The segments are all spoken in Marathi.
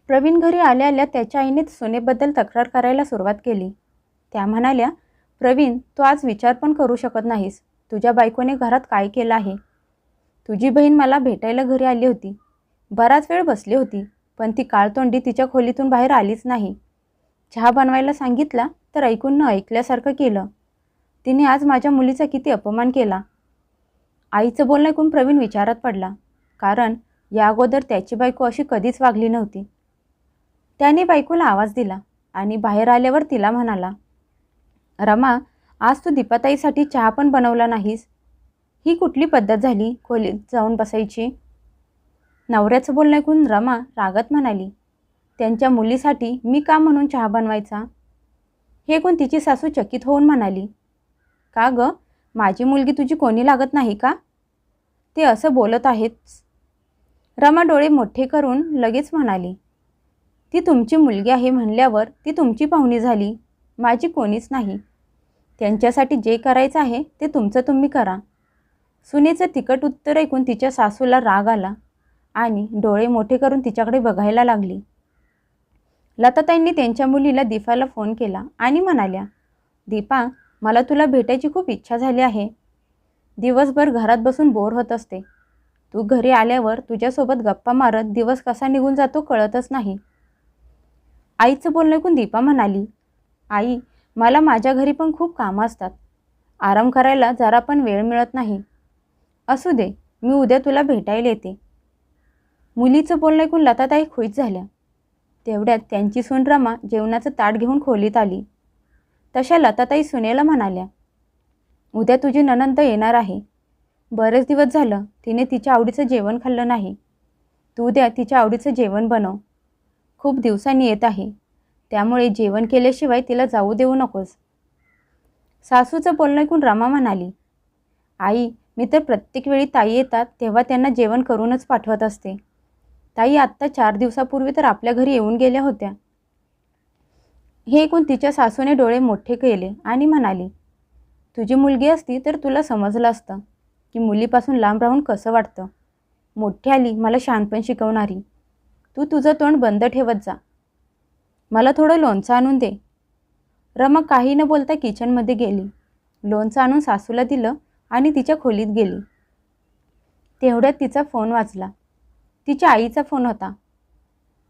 प्रवीण घरी आल्या आल्या त्याच्या आईने सुनेबद्दल तक्रार करायला सुरुवात केली. त्या म्हणाल्या, प्रवीण, तू आज विचार पण करू शकत नाहीस. तुझ्या बायकोने घरात काय केलं आहे. तुझी बहीण मला भेटायला घरी आली होती. बराच वेळ बसली होती, पण ती काळतोंडी तिच्या खोलीतून बाहेर आलीच नाही. चहा बनवायला सांगितला तर ऐकून न ऐकल्यासारखं केलं. तिने आज माझ्या मुलीचा किती अपमान केला. आईचं बोलणं ऐकून प्रवीण विचारात पडला, कारण या अगोदर त्याची बायको अशी कधीच वागली नव्हती. त्याने बायकोला आवाज दिला आणि बाहेर आल्यावर तिला म्हणाला, रमा, आज तू दीपाताईसाठी चहा पण बनवला नाहीस. ही कुठली पद्धत झाली खोलीत जाऊन बसायची. नवऱ्याचं बोलणं ऐकून रमा रागात म्हणाली, त्यांच्या मुलीसाठी मी का म्हणून चहा बनवायचा. हे ऐकून तिची सासू चकित होऊन म्हणाली, का ग, माझी मुलगी तुझी कोणी लागत नाही का. ते असं बोलत आहेच. रमा डोळे मोठे करून लगेच म्हणाली, ती तुमची मुलगी आहे म्हणल्यावर ती तुमची पाहुणी झाली, माझी कोणीच नाही. त्यांच्यासाठी जे करायचं आहे ते तुमचं तुम्ही करा. सुनेचं तिखट उत्तर ऐकून तिच्या सासूला राग आला आणि डोळे मोठे करून तिच्याकडे बघायला लागली. लताताईंनी त्यांच्या मुलीला दीपाला फोन केला आणि म्हणाल्या, दीपा, मला तुला भेटायची खूप इच्छा झाली आहे. दिवसभर घरात बसून बोर होत असते. तू घरी आल्यावर तुझ्यासोबत गप्पा मारत दिवस कसा निघून जातो कळतच नाही. आईचं बोलणं ऐकून दीपा म्हणाली, आई, मला माझ्या घरी पण खूप कामं असतात. आराम करायला जरा पण वेळ मिळत नाही. असू दे, मी उद्या तुला भेटायला येते. मुलीचं बोलणं ऐकून लताताई खुश झाल्या. तेवढ्यात त्यांची सून रमा जेवणाचं ताट घेऊन खोलीत आली. तशा लताताई सुनेला म्हणाल्या, उद्या तुझी नणंद येणार आहे. बरेच दिवस झालं तिने तिच्या आवडीचं जेवण खाल्लं नाही. तू उद्या तिच्या आवडीचं जेवण बनव. खूप दिवसांनी येत आहे, त्यामुळे जेवण केल्याशिवाय तिला जाऊ देऊ नकोस. सासूचं बोलणं ऐकून रमा म्हणाली, आई, मी तर प्रत्येक वेळी ताई येतात तेव्हा त्यांना जेवण करूनच पाठवत असते. ताई आत्ता 4 दिवसापूर्वी तर आपल्या घरी येऊन गेल्या होत्या. हे ऐकून तिच्या सासूने डोळे मोठे केले आणि म्हणाली, तुझी मुलगी असती तर तुला समजलं असतं की मुलीपासून लांब राहून कसं वाटतं. मोठी आली मला शहाणपण शिकवणारी. तू तुझं तोंड बंद ठेवत जा. मला थोडं लोणचं आणून दे. रमा काही न बोलता किचनमध्ये गेली. लोणचं आणून सासूला दिलं आणि तिच्या खोलीत गेली. तेवढ्यात तिचा फोन वाजला. तिच्या आईचा फोन होता.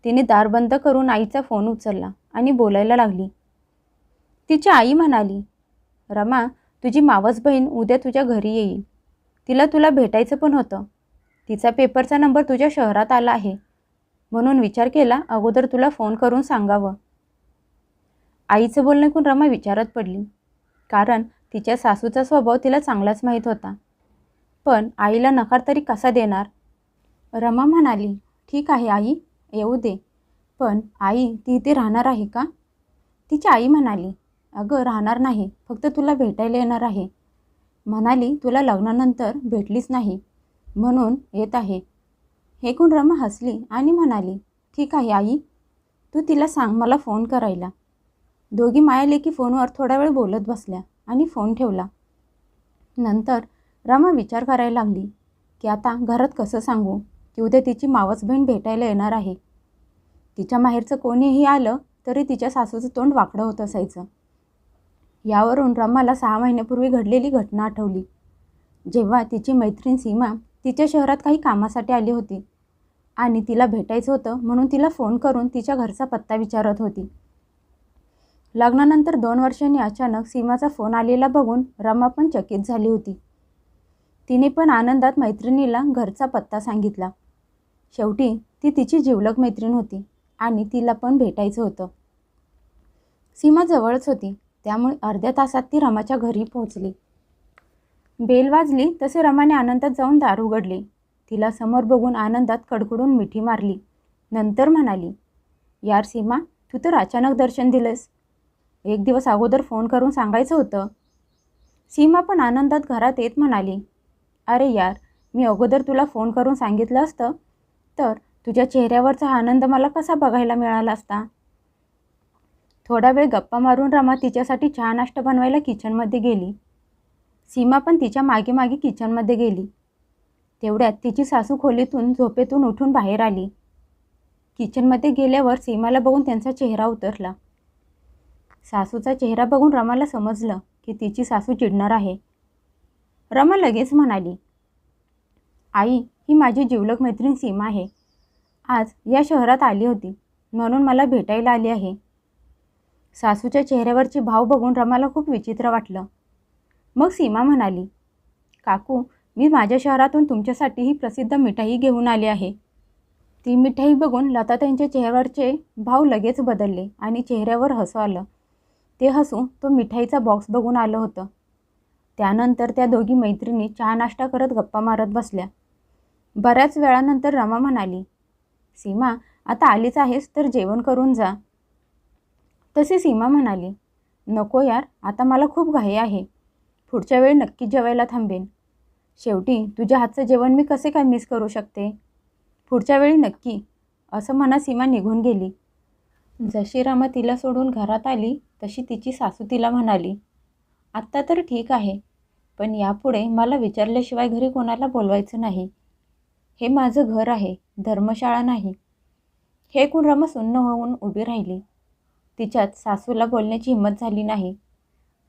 तिने दार बंद करून आईचा फोन उचलला आणि बोलायला लागली. तिची आई म्हणाली, रमा, तुझी मावस बहीण उद्या तुझ्या घरी येईल. तिला तुला भेटायचं पण होतं. तिचा पेपरचा नंबर तुझ्या शहरात आला आहे, म्हणून विचार केला अगोदर तुला फोन करून सांगावं. आईचं बोलणं ऐकून रमा विचारात पडली, कारण तिच्या सासूचा स्वभाव तिला चांगलाच माहीत होता. पण आईला नकार तरी कसा देणार. रमा म्हणाली, ठीक आहे आई, येऊ दे. पण आई, ती इथे राहणार आहे का. तिची आई म्हणाली, अगं राहणार नाही, फक्त तुला भेटायला येणार आहे. म्हणाली, तुला लग्नानंतर भेटलीच नाही म्हणून येत आहे. हे ऐकून रमा हसली आणि म्हणाली, ठीक आहे आई, तू तिला सांग मला फोन करायला. दोघी मायालेकी फोनवर थोडा वेळ बोलत बसल्या आणि फोन ठेवला. नंतर रमा विचार करायला लागली की आता घरात कसं सांगू की उद्या तिची मावस बहीण भेटायला येणार आहे. तिच्या माहेरचं कोणीही आलं तरी तिच्या सासूचं तोंड वाकडं होत असायचं. यावरून रमाला 6 महिन्यापूर्वी घडलेली घटना आठवली, जेव्हा तिची मैत्रीण सीमा तिच्या शहरात काही कामासाठी आली होती आणि तिला भेटायचं होतं म्हणून तिला फोन करून तिच्या घरचा पत्ता विचारत होती. लग्नानंतर 2 वर्षांनी अचानक सीमाचा फोन आलेला बघून रमा पण चकित झाली होती. तिने पण आनंदात मैत्रिणीला घरचा पत्ता सांगितला. शेवटी ती तिची जिवलग मैत्रीण होती आणि तिला पण भेटायचं होतं. सीमा जवळच होती, त्यामुळे अर्ध्या तासात ती रमाच्या घरी पोहोचली. बेल वाजली तसे रमाने आनंदात जाऊन दार उघडले. तिला समोर बघून आनंदात कडकडून मिठी मारली. नंतर म्हणाली, यार सीमा, तू तर अचानक दर्शन दिलंस. 1 दिवस अगोदर फोन करून सांगायचं होतं. सीमा पण आनंदात घरात येत म्हणाली, अरे यार, मी अगोदर तुला फोन करून सांगितलं असतं तर तुझ्या चेहऱ्यावरचा आनंद मला कसा बघायला मिळाला असता. थोडा वेळ गप्पा मारून रमा तिच्यासाठी चहा नाश्ता बनवायला किचनमध्ये गेली. सीमा पण तिच्या मागे मागे किचनमध्ये गेली. तेवढ्यात तिची सासू खोलीतून झोपेतून उठून बाहेर आली. किचनमध्ये गेल्यावर सीमाला बघून त्यांचा चेहरा उतरला. सासूचा चेहरा बघून रमाला समजलं की तिची सासू चिडणार आहे. रमा लगेच म्हणाली, आई, ही माझी जिवलग मैत्रीण सीमा आहे. आज या शहरात आली होती म्हणून मला भेटायला आली आहे. सासूच्या चेहऱ्यावरचे भाव बघून रमाला खूप विचित्र वाटलं. मग सीमा म्हणाली, काकू, मी माझ्या शहरातून तुमच्यासाठी ही प्रसिद्ध मिठाई घेऊन आली आहे. ती मिठाई बघून लताताईंच्या चेहऱ्यावरचे भाव लगेच बदलले आणि चेहऱ्यावर हसू आलं. ते हसू तो मिठाईचा बॉक्स बघून आलं होतं. त्यानंतर त्या दोघी मैत्रिणी चहा नाश्ता करत गप्पा मारत बसल्या. बऱ्याच वेळानंतर रमा म्हणाली, सीमा, आता आलीच आहेस तर जेवण करून जा. तसे सीमा म्हणाली, नको यार, आता मला खूप घाई आहे. पुढच्या वेळी नक्की जेवायला थांबेन. शेवटी तुझ्या हातचं जेवण मी कसे काय मिस करू शकते. पुढच्या वेळी नक्की, असं म्हणत सीमा निघून गेली. जशी रमा तिला सोडून घरात आली तशी तिची सासू तिला म्हणाली, आत्ता तर ठीक आहे, पण यापुढे मला विचारल्याशिवाय घरी कोणाला बोलवायचं नाही. हे माझं घर आहे, धर्मशाळा नाही. हे ऐकून रमा सुन्न होऊन उभी राहिली. तिच्यात सासूला बोलण्याची हिंमत झाली नाही.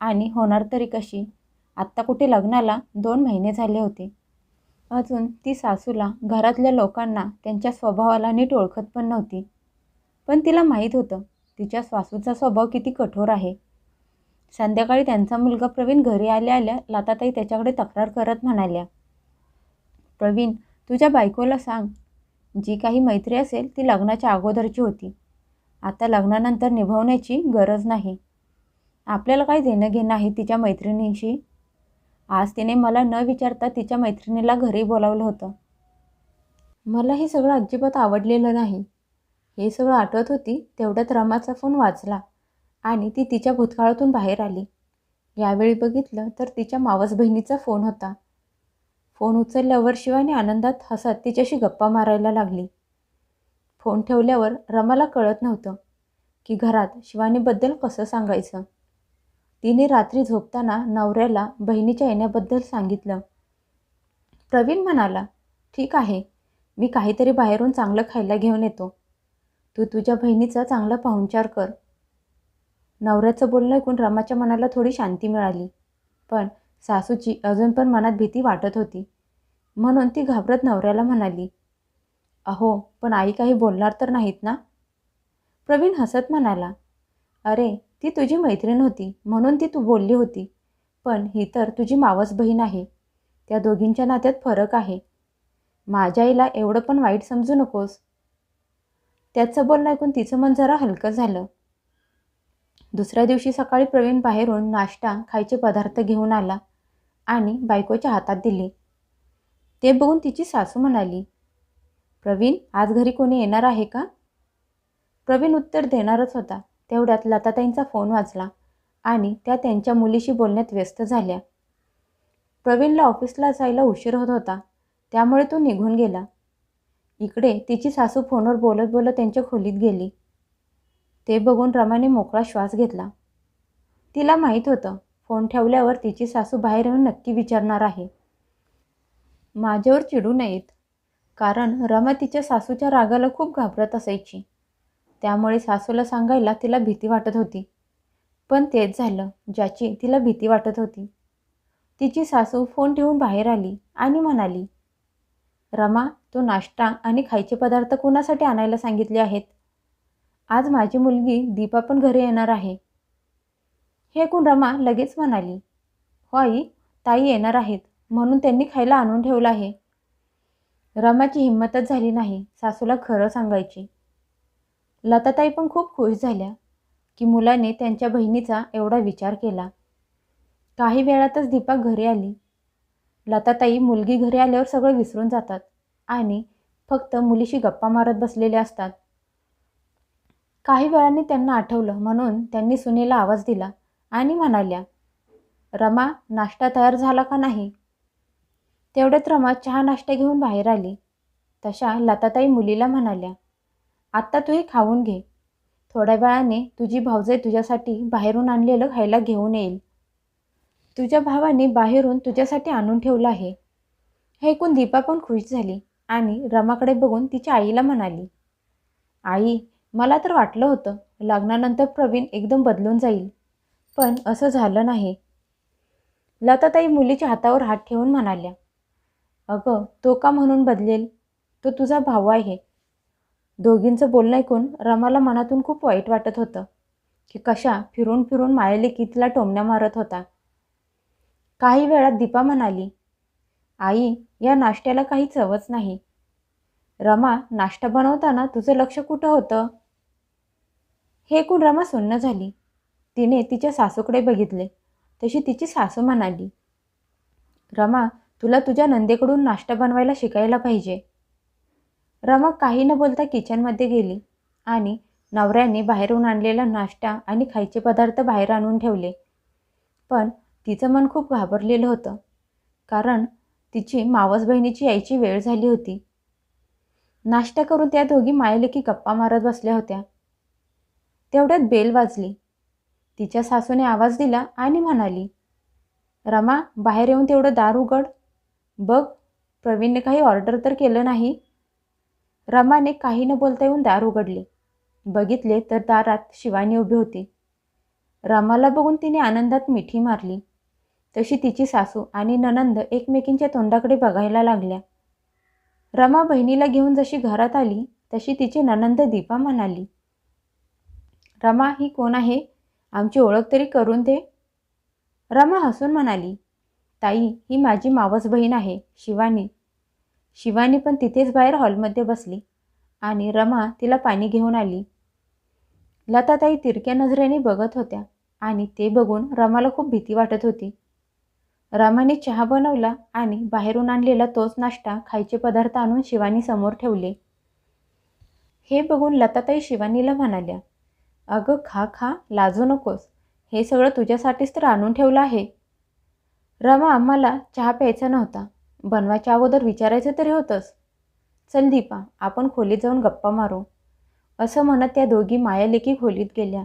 आणि होणार तरी कशी? आत्ता कुठे लग्नाला 2 महिने झाले होते. अजून ती सासूला, घरातल्या लोकांना त्यांच्या स्वभावाला नीट ओळखत पण नव्हती. पण तिला माहीत होतं तिच्या सासूचा स्वभाव किती कठोर आहे. संध्याकाळी त्यांचा मुलगा प्रवीण घरी आल्या आल्या लताताई त्याच्याकडे तक्रार करत म्हणाल्या, प्रवीण, तुझ्या बायकोला सांग, जी काही मैत्री असेल ती लग्नाच्या अगोदरची होती. आता लग्नानंतर निभावण्याची गरज नाही. आपल्याला काय देणं घेणं आहे तिच्या मैत्रिणींशी. आज तिने मला न विचारता तिच्या मैत्रिणीला घरी बोलावलं होतं. मला हे सगळं अजिबात आवडलेलं नाही. हे सगळं आठवत होती तेवढ्यात रमाचा फोन वाजला आणि ती तिच्या भूतकाळातून बाहेर आली. यावेळी बघितलं तर तिच्या मावस बहिणीचा फोन होता. फोन उचलल्यावर शिवानी आनंदात हसत तिच्याशी गप्पा मारायला लागली. फोन ठेवल्यावर रमाला कळत नव्हतं की घरात शिवानीबद्दल कसं सांगायचं. तिने रात्री झोपताना नवऱ्याला बहिणीच्या येण्याबद्दल सांगितलं. प्रवीण म्हणाला, ठीक आहे, मी काहीतरी बाहेरून चांगलं खायला घेऊन येतो. तू तुझ्या बहिणीचा चांगला पाहुणचार कर. नवऱ्याचं बोलणं ऐकून रमाच्या मनाला थोडी शांती मिळाली. पण सासूची अजून पण मनात भीती वाटत होती. म्हणून ती घाबरत नवऱ्याला म्हणाली, अहो, पण आई काही बोलणार तर नाहीत ना? प्रवीण हसत म्हणाला, अरे, ती तुझी मैत्रीण होती म्हणून ती तू बोलली होती. पण ही तर तुझी मावस बहीण आहे. त्या दोघींच्या नात्यात फरक आहे. माझ्या आईला एवढं पण वाईट समजू नकोस. त्याचं बोलणं ऐकून तिचं मन जरा हलकं झालं. दुसऱ्या दिवशी सकाळी प्रवीण बाहेरून नाश्ता, खायचे पदार्थ घेऊन आला आणि बायकोच्या हातात दिले. ते बघून तिची सासू म्हणाली, प्रवीण, आज घरी कोणी येणार आहे का? प्रवीण उत्तर देणारच होता तेवढ्यात लताताईंचा फोन वाजला आणि त्या त्यांच्या मुलीशी बोलण्यात व्यस्त झाल्या. प्रवीणला ऑफिसला जायला उशीर होत होता, त्यामुळे तो निघून गेला. इकडे तिची सासू फोनवर बोलत बोलत त्यांच्या खोलीत गेली. ते बघून रमाने मोकळा श्वास घेतला. तिला माहीत होतं फोन ठेवल्यावर तिची सासू बाहेर येऊन नक्की विचारणार आहे. माझ्यावर चिडू नयेत, कारण रमा तिच्या सासूच्या रागाला खूप घाबरत असायची. त्यामुळे सासूला सांगायला तिला भीती वाटत होती. पण तेच झालं ज्याची तिला भीती वाटत होती. तिची सासू फोन ठेवून बाहेर आली आणि म्हणाली, रमा, तो नाश्ता आणि खायचे पदार्थ कुणासाठी आणायला सांगितले आहेत? आज माझी मुलगी दीपा पण घरी येणार आहे. हे ऐकून रमा लगेच म्हणाली, हो आई, ताई येणार आहेत म्हणून त्यांनी खायला आणून ठेवलं आहे. रमाची हिंमतच झाली नाही सासूला खरं सांगायची. लताताई पण खूप खुश झाल्या की मुलाने त्यांच्या बहिणीचा एवढा विचार केला. काही वेळातच दीपा घरी आली. लताताई मुलगी घरी आल्यावर सगळं विसरून जातात आणि फक्त मुलीशी गप्पा मारत बसलेले असतात. काही वेळाने त्यांना आठवलं म्हणून त्यांनी सुनेला आवाज दिला आणि म्हणाल्या, रमा, नाश्ता तयार झाला का नाही? तेवढ्यात रमा चहा नाश्ता घेऊन बाहेर आली. तशा लताताई मुलीला म्हणाल्या, आत्ता तू हे खाऊन घे. थोड्या वेळाने तुझी भाऊजाई तुझ्यासाठी बाहेरून आणलेलं खायला घेऊन येईल. तुझ्या भावाने बाहेरून तुझ्यासाठी आणून ठेवलं आहे. हे ऐकून दीपा पण खुश झाली आणि रमाकडे बघून तिच्या आईला म्हणाली, आई, मला तर वाटलं होतं लग्नानंतर प्रवीण एकदम बदलून जाईल, पण असं झालं नाही. लताताई मुलीच्या हातावर हात ठेवून म्हणाल्या, अगं तो का म्हणून बदलेल? तो तुझा भाऊ आहे. दोघींचं बोलणं ऐकून रमाला मनातून खूप वाईट वाटत होतं की कशा फिरून फिरून मायालेकी तिला टोमण्या मारत होता. काही वेळात दीपा म्हणाली, आई, या नाश्त्याला काही चवच नाही. रमा, नाश्ता बनवताना तुझं लक्ष कुठं होतं? हे ऐकून रमा सुन्न झाली. तिने तिच्या सासूकडे बघितले. तशी तिची सासू म्हणाली, रमा, तुला तुझ्या नंदेकडून नाश्ता बनवायला शिकायला पाहिजे. रमा काही न बोलता किचनमध्ये गेली आणि नवऱ्याने बाहेरून आणलेला नाश्ता आणि खायचे पदार्थ बाहेर आणून ठेवले. पण तिचं मन खूप घाबरलेलं होतं, कारण तिची मावस बहिणीची यायची वेळ झाली होती. नाश्ता करून त्या दोघी मायलेकी गप्पा मारत बसल्या होत्या. तेवढ्यात बेल वाजली. तिच्या सासूने आवाज दिला आणि म्हणाली, रमा, बाहेर येऊन तेवढं दार उघड. बघ, प्रवीणने काही ऑर्डर तर केलं नाही. रमाने काही न बोलता येऊन दार उघडले. बघितले तर दारात शिवानी उभी होती. रमाला बघून तिने आनंदात मिठी मारली. तशी तिची सासू आणि नणंद एकमेकींच्या तोंडाकडे बघायला लागल्या. रमा बहिणीला घेऊन जशी घरात आली तशी तिची नणंद दीपा म्हणाली, रमा, ही कोण आहे? आमची ओळख तरी करून दे. रमा हसून म्हणाली, ताई, ही माझी मावस बहीण आहे, शिवानी. शिवानी पण तिथेच बाहेर हॉलमध्ये बसली आणि रमा तिला पाणी घेऊन आली. लताताई तिरक्या नजरेने बघत होत्या आणि ते बघून रमाला खूप भीती वाटत होती. रमाने चहा बनवला आणि बाहेरून आणलेला तोच नाश्ता, खायचे पदार्थ आणून शिवानी समोर ठेवले. हे बघून लताताई शिवानीला म्हणाल्या, अगं खा खा, लाजू नकोस. हे सगळं तुझ्यासाठीच तर आणून ठेवलं आहे. रमा, आम्हाला चहा प्यायचा नव्हता. बनवायच्या अगोदर विचारायचं तरी होतंच. चल दीपा, आपण खोलीत जाऊन गप्पा मारू. असं म्हणत त्या दोघी मायालेकी खोलीत गेल्या.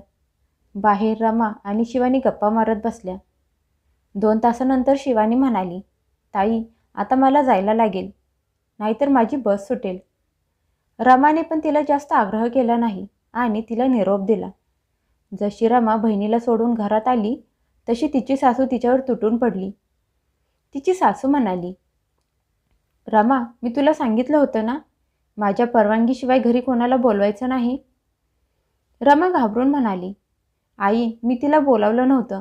बाहेर रमा आणि शिवानी गप्पा मारत बसल्या. 2 तासानंतर शिवानी म्हणाली, ताई, आता मला जायला लागेल, नाहीतर माझी बस सुटेल. रमाने पण तिला जास्त आग्रह केला नाही आणि तिला निरोप दिला. जशी रमा बहिणीला सोडून घरात आली तशी तिची सासू तिच्यावर तुटून पडली. तिची सासू म्हणाली, रमा, मी तुला सांगितलं होतं ना, माझ्या परवानगीशिवाय घरी कोणाला बोलवायचं नाही. रमा घाबरून म्हणाली, आई, मी तिला बोलावलं नव्हतं.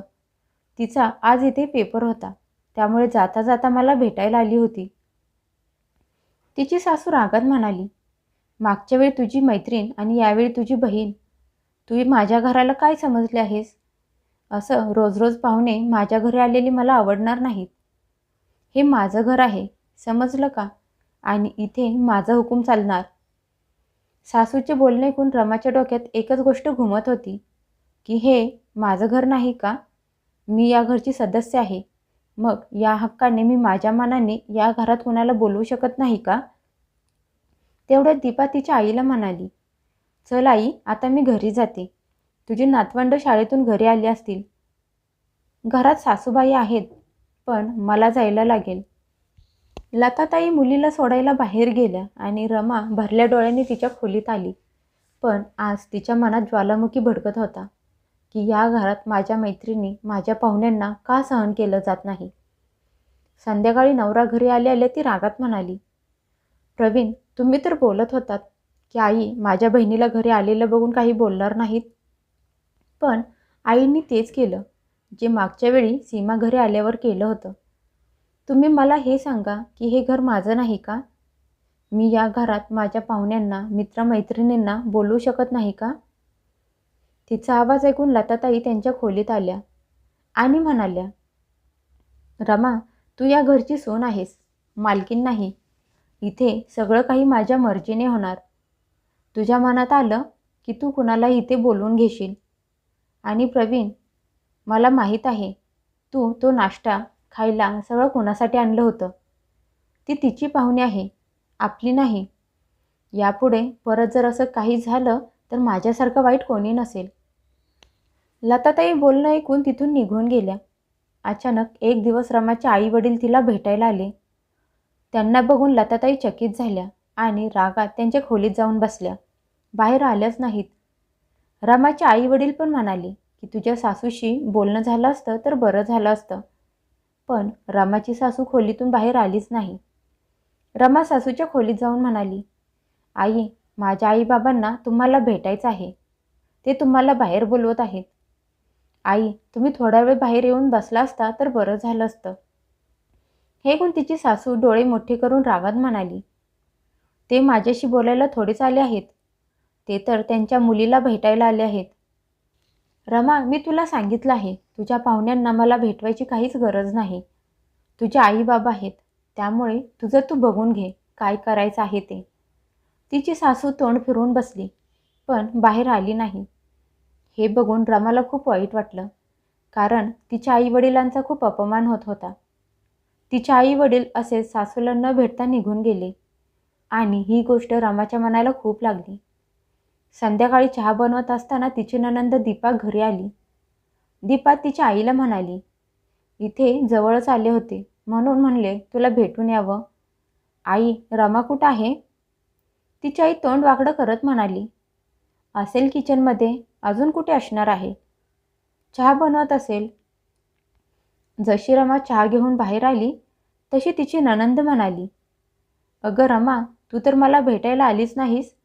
तिचा आज इथे पेपर होता, त्यामुळे जाता जाता मला भेटायला आली होती. तिची सासू रागात म्हणाली, मागच्या वेळी तुझी मैत्रीण आणि यावेळी तुझी बहीण. तू माझ्या घराला काय समजले आहेस? असं रोज रोज पाहुणे माझ्या घरी आलेली मला आवडणार नाहीत. हे माझं घर आहे, समजलं का? आणि इथे माझा हुकूम चालणार. सासूचे बोलणे ऐकून रमाच्या डोक्यात एकच गोष्ट घुमत होती की हे माझं घर नाही का? मी या घरची सदस्य आहे. मग या हक्काने मी माझ्या मनाने या घरात कुणाला बोलवू शकत नाही का? तेवढ्यात दीपा तिच्या आईला म्हणाली, चल आई, आता मी घरी जाते. तुझी नातवंड शाळेतून घरी आली असतील. घरात सासूबाई आहेत, पण मला जायला लागेल. लताताई मुलीला सोडायला बाहेर गेल्या आणि रमा भरल्या डोळ्यांनी तिच्या खोलीत आली. पण आज तिच्या मनात ज्वालामुखी भडकत होता की या घरात माझ्या मैत्रिणी, माझ्या पाहुण्यांना का सहन केलं जात नाही. संध्याकाळी नवरा घरी आले आले ती रागात म्हणाली, प्रवीण, तुम्ही तर बोलत होतात की आई माझ्या बहिणीला घरी आलेलं बघून काही बोलणार नाहीत. पण आईंनी तेच केलं जे मागच्या वेळी सीमा घरी आल्यावर केलं होतं. तुम्ही मला हे सांगा की हे घर माझं नाही का? मी या घरात माझ्या पाहुण्यांना, मित्रमैत्रिणींना बोलवू शकत नाही का? तिचा आवाज ऐकून लताताई त्यांच्या खोलीत आल्या आणि म्हणाल्या, रमा, तू या घरची सून आहेस, मालकीण नाही. इथे सगळं काही माझ्या मर्जीने होणार. तुझ्या मनात आलं की तू कुणालाही इथे बोलवून घेशील. आणि प्रवीण, मला माहीत आहे तू तो नाश्ता खायला सगळं कोणासाठी आणलं होतं. ती तिची पाहुणी आहे, आपली नाही. यापुढे परत जर असं काही झालं तर माझ्यासारखं वाईट कोणी नसेल. लताताई बोलणं ऐकून तिथून निघून गेल्या. अचानक एक दिवस रमाचे आई वडील तिला भेटायला आले. त्यांना बघून लताताई चकित झाल्या आणि रागात त्यांच्या खोलीत जाऊन बसल्या. बाहेर आल्याच नाहीत. रमाचे आई वडील पण म्हणाले की तुझ्या सासूशी बोलणं झालं असतं तर बरं झालं असतं. पण रमाची सासू खोलीतून बाहेर आलीच नाही. रमा सासूच्या खोलीत जाऊन म्हणाली, आई, माझ्या आईबाबांना तुम्हाला भेटायचं आहे. ते तुम्हाला बाहेर बोलवत आहेत. आई, तुम्ही थोडा वेळ बाहेर येऊन बसला असता तर बरं झालं असतं. हे ऐकून तिची सासू डोळे मोठे करून रागात म्हणाली, ते माझ्याशी बोलायला थोडेच आले आहेत. ते तर त्यांच्या मुलीला भेटायला आले आहेत. रमा, मी तुला सांगितलं आहे, तुझ्या पाहुण्यांना मला भेटवायची काहीच गरज नाही. तुझे आई बाबा आहेत, त्यामुळे तुझं तू बघून घे काय करायचं आहे ते. तिची सासू तोंड फिरवून बसली, पण बाहेर आली नाही. हे बघून रमाला खूप वाईट वाटलं, कारण तिच्या आईवडिलांचा खूप अपमान होत होता. तिचे आई-वडील असेच सासूला न भेटता निघून गेले आणि ही गोष्ट रमाच्या मनाला खूप लागली. संध्याकाळी चहा बनवत असताना तिची नणंद दीपा घरी आली. दीपा तिच्या आईला म्हणाली, इथे जवळच आले होते म्हणून म्हणले तुला भेटून यावं. आई, रमा कुठं आहे? तिची आई तोंड वाकडं करत म्हणाली, असेल किचनमध्ये, अजून कुठे असणार आहे? चहा बनवत असेल. जशी रमा चहा घेऊन बाहेर आली तशी तिची नणंद म्हणाली, अगं रमा, तू तर मला भेटायला आलीच नाहीस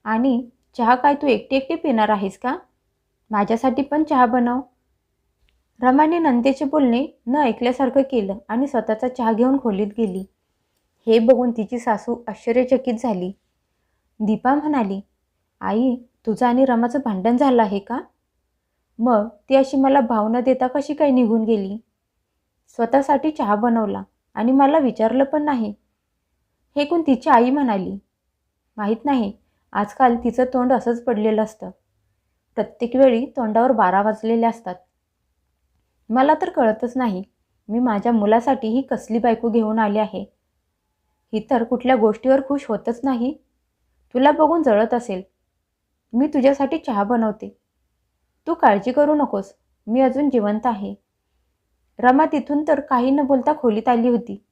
आणि चहा काय तू एकटी एकटी पिणार आहेस का? माझ्यासाठी पण चहा बनव. रमाने नंदेचे बोलणे न ऐकल्यासारखं केलं आणि स्वतःचा चहा घेऊन खोलीत गेली. हे बघून तिची सासू आश्चर्यचकित झाली. दीपा म्हणाली, आई, तुझं आणि रमाचं भांडण झालं आहे का? मग ती अशी मला भाव न देता कशी काय निघून गेली? स्वतःसाठी चहा बनवला आणि मला विचारलं पण नाही. हे ऐकून तिची आई म्हणाली, माहीत नाही, आजकाल तिचं तोंड असंच पडलेलं असतं. प्रत्येक वेळी तोंडावर 12 वाजलेले असतात. मला तर कळतच नाही, मी माझ्या मुलासाठी ही कसली बायको घेऊन आली आहे. ही तर कुठल्या गोष्टीवर खुश होतच नाही. तुला बघून जळत असेल. मी तुझ्यासाठी चहा बनवते. तू काळजी करू नकोस, मी अजून जिवंत आहे. रमा तिथून तर काही न बोलता खोलीत आली होती.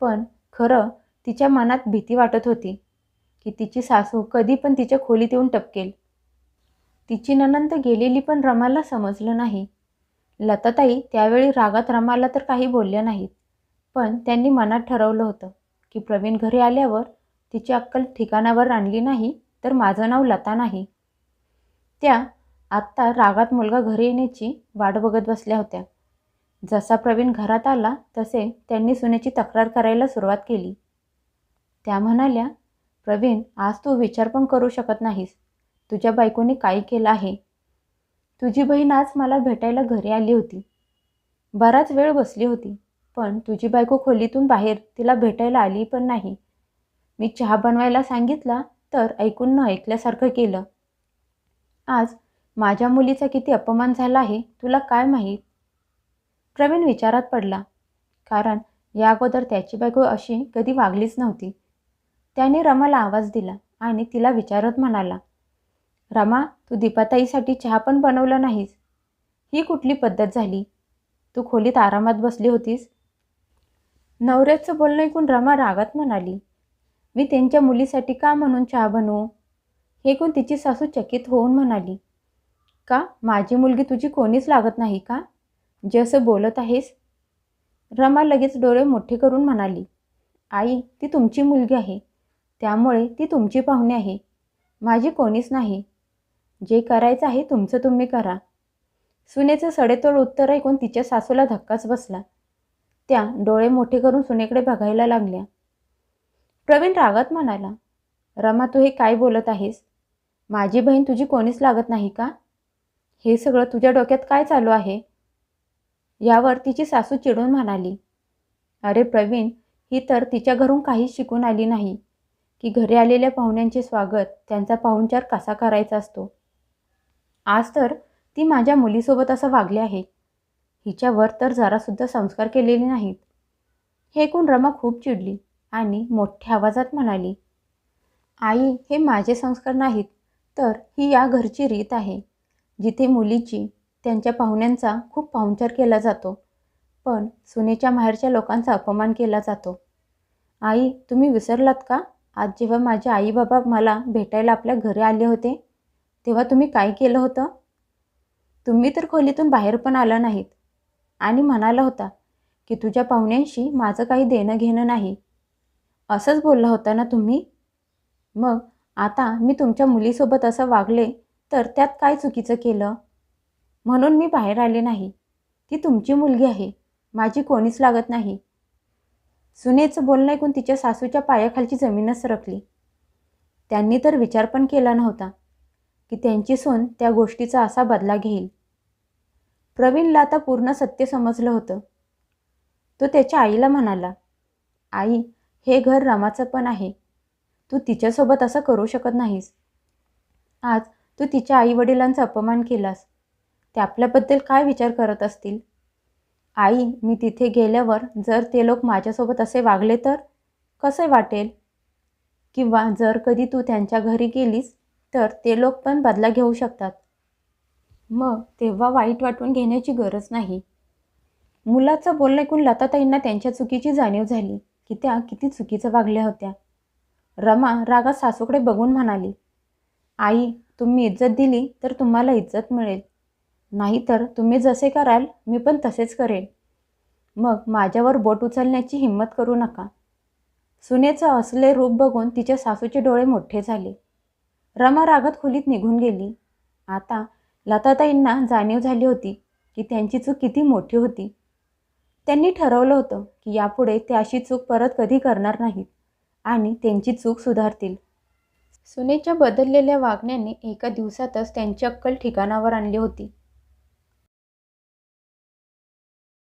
पण खरं तिच्या मनात भीती वाटत होती की तिची सासू कधी पण तिच्या खोलीत येऊन टपकेल. तिची नणंद गेलेली पण रमाला समजलं नाही. लताताई त्यावेळी रागात रमाला तर काही बोलल्या नाहीत, पण त्यांनी मनात ठरवलं होतं की प्रवीण घरी आल्यावर तिची अक्कल ठिकाणावर आणली नाही तर माझं नाव लता नाही. त्या आत्ता रागात मुलगा घरी येण्याची वाट बघत बसल्या होत्या. जसा प्रवीण घरात आला तसे त्यांनी सुनेची तक्रार करायला सुरुवात केली. त्या म्हणाल्या, प्रवीण, आज तू विचार पण करू शकत नाहीस तुझ्या बायकोने काय केलं आहे. तुझी बहीण आज मला भेटायला घरी आली होती. बराच वेळ बसली होती, पण तुझी बायको खोलीतून बाहेर तिला भेटायला आली पण नाही. मी चहा बनवायला सांगितला तर ऐकून न ऐकल्यासारखं केलं. आज माझ्या मुलीचा किती अपमान झाला आहे तुला काय माहीत? प्रवीण विचारात पडला, कारण या अगोदर त्याची बायको अशी कधी वागलीच नव्हती. त्याने रमाला आवाज दिला आणि तिला विचारत म्हणाला, रमा, तू दीपाताईसाठी चहा पण बनवला नाहीस. ही कुठली पद्धत झाली? तू खोलीत आरामात बसली होतीस. नवऱ्याचं बोलणं ऐकून रमा रागात म्हणाली, मी त्यांच्या मुलीसाठी का म्हणून चहा बनवू? हे ऐकून तिची सासू चकित होऊन म्हणाली, का माझी मुलगी तुझी कोणीच लागत नाही का, जे असं बोलत आहेस? रमा लगेच डोळे मोठे करून म्हणाली, आई, ती तुमची मुलगी आहे, त्यामुळे ती तुमची पाहुणी आहे, माझी कोणीच नाही. जे करायचं आहे तुमचं तुम्ही करा. सुनेचं सडेतोड उत्तर ऐकून तिच्या सासूला धक्काच बसला. त्या डोळे मोठे करून सुनेकडे बघायला लागल्या. प्रवीण रागात म्हणाला, रमा, तू हे काय बोलत आहेस? माझी बहीण तुझी कोणीच लागत नाही का? हे सगळं तुझ्या डोक्यात काय चालू आहे? यावर तिची सासू चिडून म्हणाली, अरे प्रवीण, ही तर तिच्या घरून काहीच शिकून आली नाही की घरी आलेल्या पाहुण्यांचे स्वागत, त्यांचा पाहुणचार कसा करायचा असतो. आज तर ती माझ्या मुलीसोबत असं वागली आहे. हिच्यावर तर जरासुद्धा संस्कार केलेले नाहीत. हे ऐकून रमा खूप चिडली आणि मोठ्या आवाजात म्हणाली, आई, हे माझे संस्कार नाहीत, तर ही या घरची रीत आहे, जिथे मुलीची त्यांच्या पाहुण्यांचा खूप पाहुणचार केला जातो, पण सुनेच्या माहेरच्या लोकांचा अपमान केला जातो. आई, तुम्ही विसरलात का? आज जेव्हा माझे आई बाबा मला भेटायला आपल्या घरी आले होते तेव्हा तुम्ही काय केलं होतं? तुम्ही तर खोलीतून बाहेर पण आला नाहीत आणि म्हणाला होता की तुझ्या पाहुण्यांशी माझं काही देणं घेणं नाही. असंच बोलला होता ना तुम्ही? मग आता मी तुमच्या मुलीसोबत असं वागले तर त्यात काय चुकीचं केलं? म्हणून मी बाहेर आले नाही. ती तुमची मुलगी आहे, माझी कोणीच लागत नाही. सुनेचं बोलणं ऐकून तिच्या सासूच्या पायाखालची जमीनच सरकली. त्यांनी तर विचार पण केला नव्हता की त्यांची सून त्या गोष्टीचा असा बदला घेईल. प्रवीणला आता पूर्ण सत्य समजलं होतं. तो त्याच्या आईला म्हणाला, आई, हे घर रमाचं पण आहे. तू तिच्यासोबत असं करू शकत नाहीस. आज तू तिच्या आईवडिलांचा अपमान केलास. ते आपल्याबद्दल काय विचार करत असतील? आई, मी तिथे गेल्यावर जर ते लोक माझ्यासोबत असे वागले तर कसे वाटेल? किंवा जर कधी तू त्यांच्या घरी गेलीस तर ते लोक पण बदला घेऊ शकतात. मग तेव्हा वाईट वाटून घेण्याची गरज नाही. मुलाचं बोलणं ऐकून लताताईंना त्यांच्या चुकीची जाणीव झाली की त्या किती चुकीचं वागल्या होत्या. रमा रागात सासूकडे बघून म्हणाली, आई, तुम्ही इज्जत दिली तर तुम्हाला इज्जत मिळेल. नाहीतर तुम्ही जसे कराल मी पण तसेच करेन. मग माझ्यावर बोट उचलण्याची हिंमत करू नका. सुनेचं असले रूप बघून तिच्या सासूचे डोळे मोठे झाले. रमा रागात खोलीत निघून गेली. आता लताताईंना जाणीव झाली होती की त्यांची चूक किती मोठी होती. त्यांनी ठरवलं होतं की यापुढे ते अशी चूक परत कधी करणार नाहीत आणि त्यांची चूक सुधारतील. सुनेच्या बदललेल्या वागण्याने एका दिवसातच त्यांची अक्कल ठिकाणावर आणली होती.